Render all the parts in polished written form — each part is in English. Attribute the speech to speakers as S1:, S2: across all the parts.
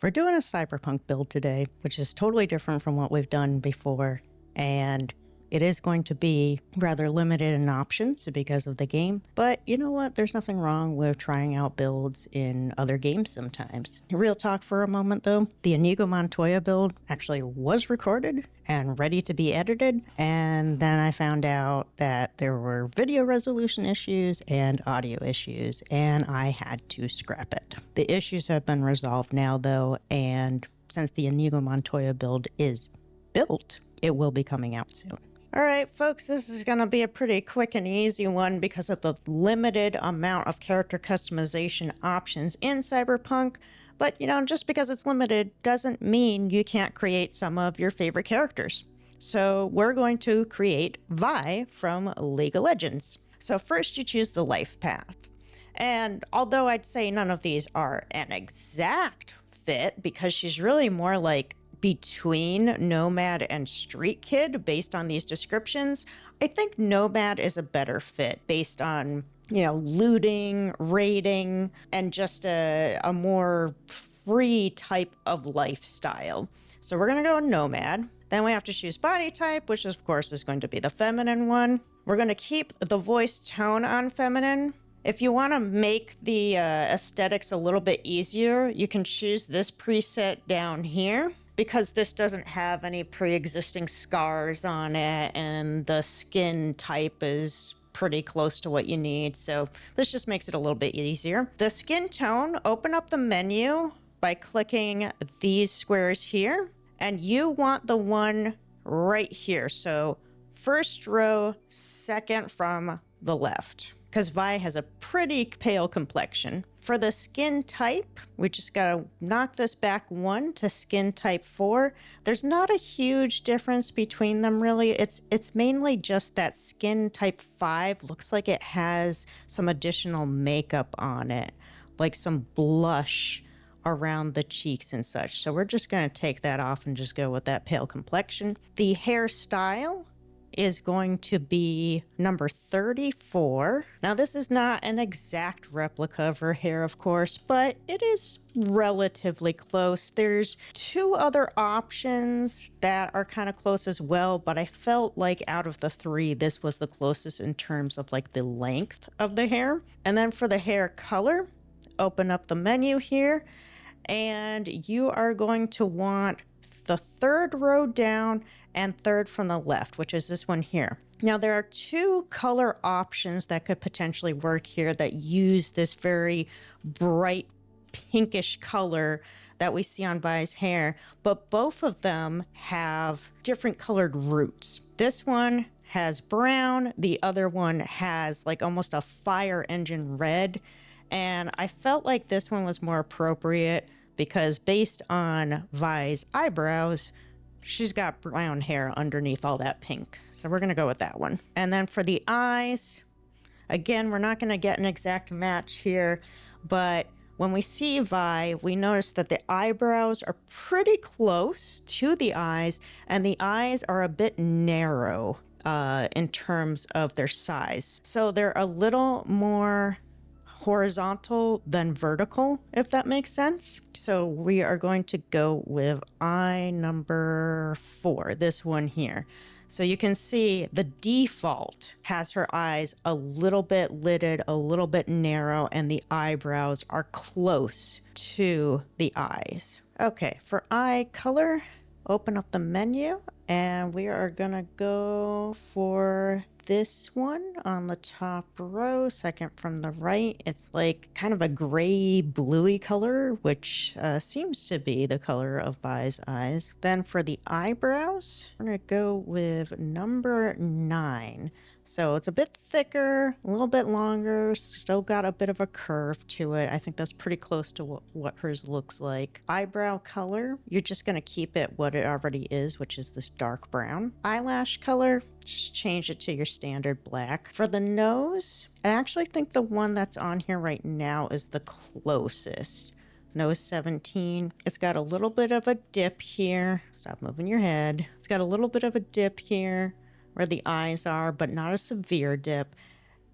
S1: We're doing a Cyberpunk build today, which is totally different from what we've done before, and it is going to be rather limited in options because of the game. But you know what? There's nothing wrong with trying out builds in other games sometimes. Real talk for a moment though, the Inigo Montoya build actually was recorded and ready to be edited, and then I found out that there were video resolution issues and audio issues, and I had to scrap it. The issues have been resolved now though, and since the Inigo Montoya build is built, it will be coming out soon. All right, folks, this is going to be a pretty quick and easy one because of the limited amount of character customization options in Cyberpunk. But, you know, just because it's limited doesn't mean you can't create some of your favorite characters. So we're going to create Vi from League of Legends. So first you choose the life path. And although I'd say none of these are an exact fit because she's really more like between Nomad and Street Kid based on these descriptions, I think Nomad is a better fit based on, you know, looting, raiding, and just a more free type of lifestyle. So we're gonna go Nomad. Then we have to choose body type, which of course is going to be the feminine one. We're gonna keep the voice tone on feminine. If you want to make the aesthetics a little bit easier, you can choose this preset down here, because this doesn't have any pre-existing scars on it and the skin type is pretty close to what you need. So this just makes it a little bit easier. The skin tone, open up the menu by clicking these squares here, and you want the one right here. So first row, second from the left, because Vi has a pretty pale complexion. For the skin type, we just gotta knock this back 1 to skin type 4. There's not a huge difference between them really. It's mainly just that skin type 5 looks like it has some additional makeup on it, like some blush around the cheeks and such. So we're just gonna take that off and just go with that pale complexion. The hairstyle is going to be number 34. Now this is not an exact replica of her hair, of course, but it is relatively close. There's 2 other options that are kind of close as well, but I felt like out of the 3, this was the closest in terms of like the length of the hair. And then for the hair color, open up the menu here, and you are going to want the 3rd row down and 3rd from the left, which is this one here. Now there are 2 color options that could potentially work here that use this very bright pinkish color that we see on Vi's hair, but both of them have different colored roots. This one has brown, the other one has like almost a fire engine red, and I felt like this one was more appropriate because based on Vi's eyebrows, she's got brown hair underneath all that pink. So we're gonna go with that one. And then for the eyes, again, we're not gonna get an exact match here, but when we see Vi, we notice that the eyebrows are pretty close to the eyes, and the eyes are a bit narrow in terms of their size. So they're a little more horizontal than vertical, if that makes sense. So we are going to go with eye number 4, this one here. So you can see the default has her eyes a little bit lidded, a little bit narrow, and the eyebrows are close to the eyes. Okay, for eye color, open up the menu, and we are gonna go for this one on the top row, second from the right. It's like kind of a gray bluey color, which seems to be the color of Vi's eyes. Then for the eyebrows, we're gonna go with number 9. So it's a bit thicker, a little bit longer, still got a bit of a curve to it. I think that's pretty close to what hers looks like. Eyebrow color, you're just gonna keep it what it already is, which is this dark brown. Eyelash color, just change it to your standard black. For the nose, I actually think the one that's on here right now is the closest. Nose 17. It's got a little bit of a dip here. Stop moving your head. It's got a little bit of a dip here where the eyes are, but not a severe dip.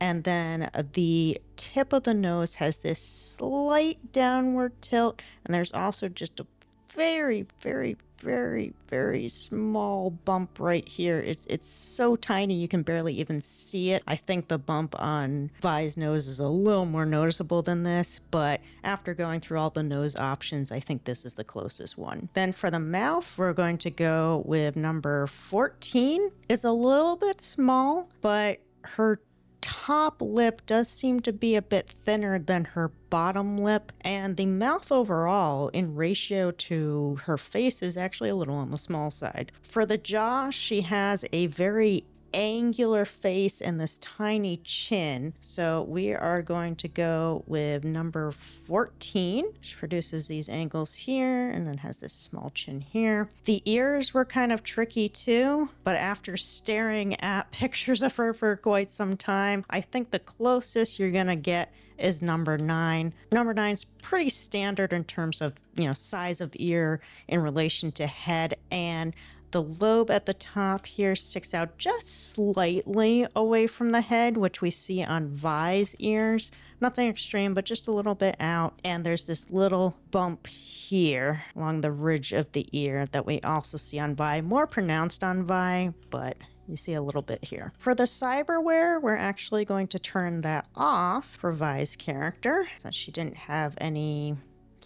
S1: And then the tip of the nose has this slight downward tilt, and there's also just a very, very, very, very small bump right here. It's so tiny you can barely even see it. I think the bump on Vi's nose is a little more noticeable than this, but after going through all the nose options, I think this is the closest one. Then for the mouth, we're going to go with number 14. It's a little bit small, but her top lip does seem to be a bit thinner than her bottom lip, and the mouth overall in ratio to her face is actually a little on the small side. For the jaw, she has a very angular face and this tiny chin, so we are going to go with number 14. She produces these angles here and then has this small chin here. The ears were kind of tricky too, but after staring at pictures of her for quite some time, I think the closest you're gonna get is number 9. Number 9 is pretty standard in terms of, size of ear in relation to head, and the lobe at the top here sticks out just slightly away from the head, which we see on Vi's ears. Nothing extreme, but just a little bit out. And there's this little bump here along the ridge of the ear that we also see on Vi. More pronounced on Vi, but you see a little bit here. For the cyberware, we're actually going to turn that off for Vi's character, since she didn't have any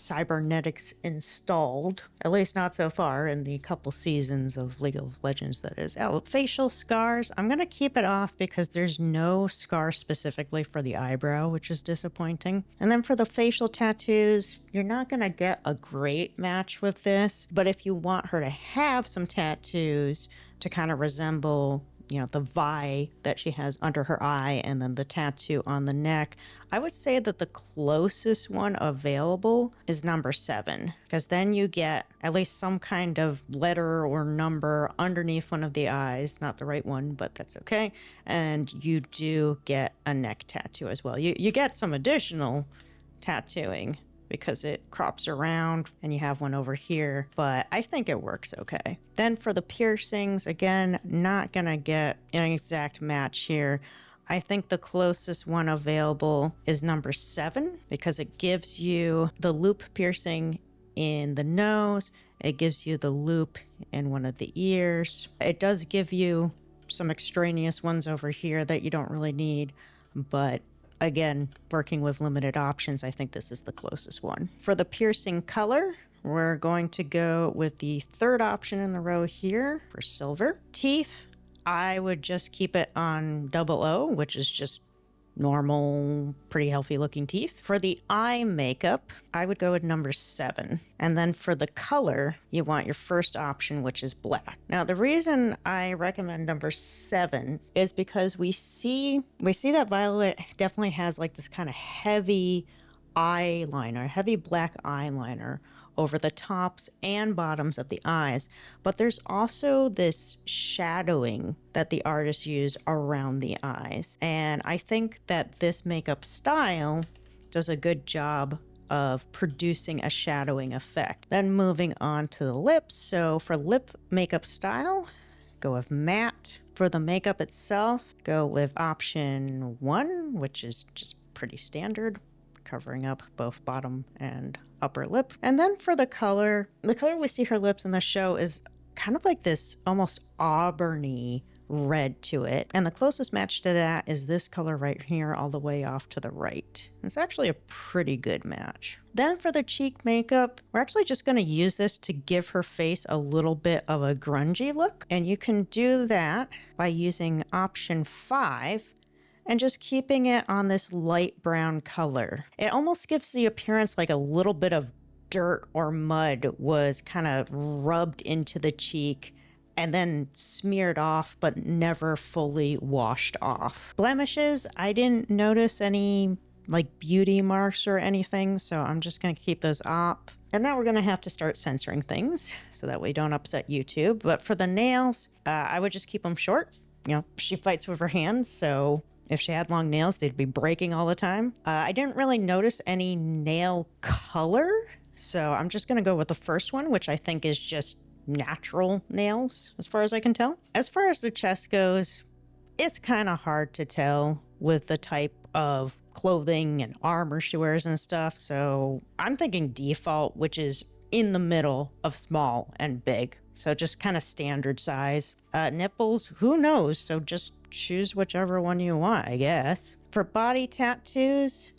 S1: cybernetics installed, at least not so far in the couple seasons of League of Legends that is out. Facial scars, I'm gonna keep it off because there's no scar specifically for the eyebrow, which is disappointing. And then for the facial tattoos, you're not gonna get a great match with this, but if you want her to have some tattoos to kind of resemble the Vi that she has under her eye and then the tattoo on the neck, I would say that the closest one available is number 7, because then you get at least some kind of letter or number underneath one of the eyes, not the right one, but that's okay. And you do get a neck tattoo as well. You get some additional tattooing because it crops around and you have one over here, but I think it works okay. Then for the piercings, again, not gonna get an exact match here. I think the closest one available is number 7 because it gives you the loop piercing in the nose, it gives you the loop in one of the ears. It does give you some extraneous ones over here that you don't really need, but again, working with limited options, I think this is the closest one. For the piercing color, we're going to go with the third option in the row here for silver. Teeth, I would just keep it on 00, which is just normal, pretty healthy looking teeth. For the eye makeup, I would go with number 7. And then for the color, you want your first option, which is black. Now, the reason I recommend number 7 is because we see that Violet definitely has like this kind of heavy eyeliner, heavy black eyeliner over the tops and bottoms of the eyes, but there's also this shadowing that the artists use around the eyes. And I think that this makeup style does a good job of producing a shadowing effect. Then moving on to the lips. So for lip makeup style, go with matte. For the makeup itself, go with option 1, which is just pretty standard, covering up both bottom and upper lip. And then for the color we see her lips in the show is kind of like this almost auburny red to it. And the closest match to that is this color right here all the way off to the right. It's actually a pretty good match. Then for the cheek makeup, we're actually just going to use this to give her face a little bit of a grungy look. And you can do that by using option 5 and just keeping it on this light brown color. It almost gives the appearance like a little bit of dirt or mud was kind of rubbed into the cheek and then smeared off, but never fully washed off. Blemishes, I didn't notice any like beauty marks or anything, so I'm just gonna keep those up. And now we're gonna have to start censoring things so that we don't upset YouTube. But for the nails, I would just keep them short. She fights with her hands, so if she had long nails, they'd be breaking all the time. I didn't really notice any nail color, so I'm just gonna go with the first one, which I think is just natural nails, as far as I can tell. As far as the chest goes, it's kind of hard to tell with the type of clothing and armor she wears and stuff, so I'm thinking default, which is in the middle of small and big. So just kind of standard size. Nipples, who knows? So just choose whichever one you want, I guess. For body tattoos,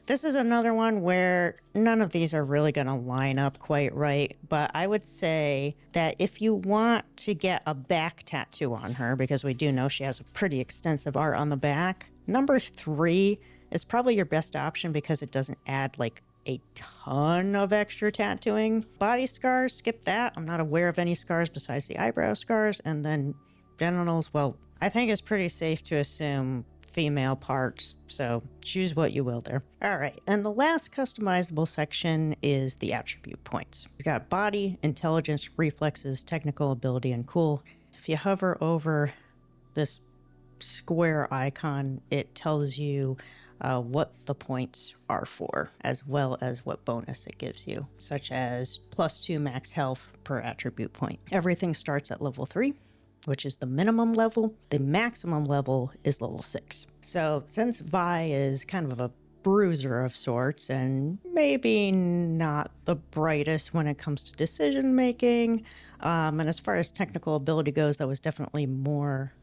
S1: this is another one where none of these are really going to line up quite right, but I would say that if you want to get a back tattoo on her, because we do know she has a pretty extensive art on the back, number 3 is probably your best option because it doesn't add like a ton of extra tattooing. Body scars, skip that. I'm not aware of any scars besides the eyebrow scars. And then genitals, well, I think it's pretty safe to assume female parts, so choose what you will there. All right, and the last customizable section is the attribute points. We got body, intelligence, reflexes, technical ability, and cool. If you hover over this square icon, it tells you what the points are for, as well as what bonus it gives you, such as +2 max health per attribute point. Everything starts at level 3, which is the minimum level. The maximum level is level 6. So since Vi is kind of a bruiser of sorts and maybe not the brightest when it comes to decision making, and as far as technical ability goes, that was definitely more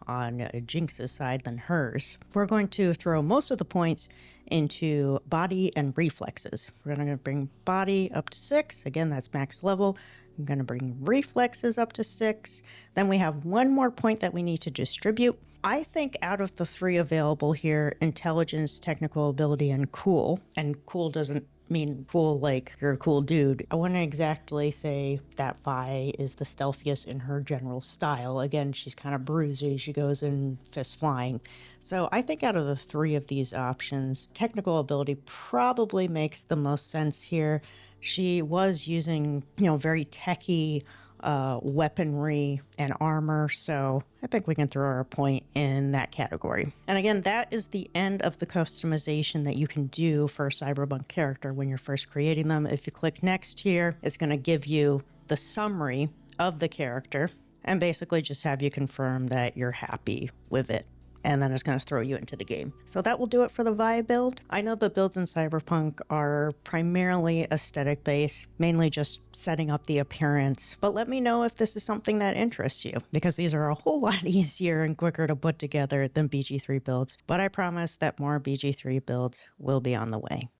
S1: on Jinx's side than hers. We're going to throw most of the points into body and reflexes. We're going to bring body up to 6. Again, that's max level. I'm going to bring reflexes up to 6. Then we have one more point that we need to distribute. I think out of the 3 available here, intelligence, technical ability, and cool doesn't mean cool like you're a cool dude. I wouldn't exactly say that Vi is the stealthiest in her general style. Again, she's kind of bruisey. She goes in fist flying. So I think out of the 3 of these options, technical ability probably makes the most sense here. She was using, very techy weaponry and armor, so I think we can throw her a point in that category. And again, that is the end of the customization that you can do for a Cyberpunk character when you're first creating them. If you click next here, it's going to give you the summary of the character and basically just have you confirm that you're happy with it. And then it's going to throw you into the game. So that will do it for the Vi build. I know the builds in Cyberpunk are primarily aesthetic based, mainly just setting up the appearance. But let me know if this is something that interests you, because these are a whole lot easier and quicker to put together than BG3 builds. But I promise that more BG3 builds will be on the way.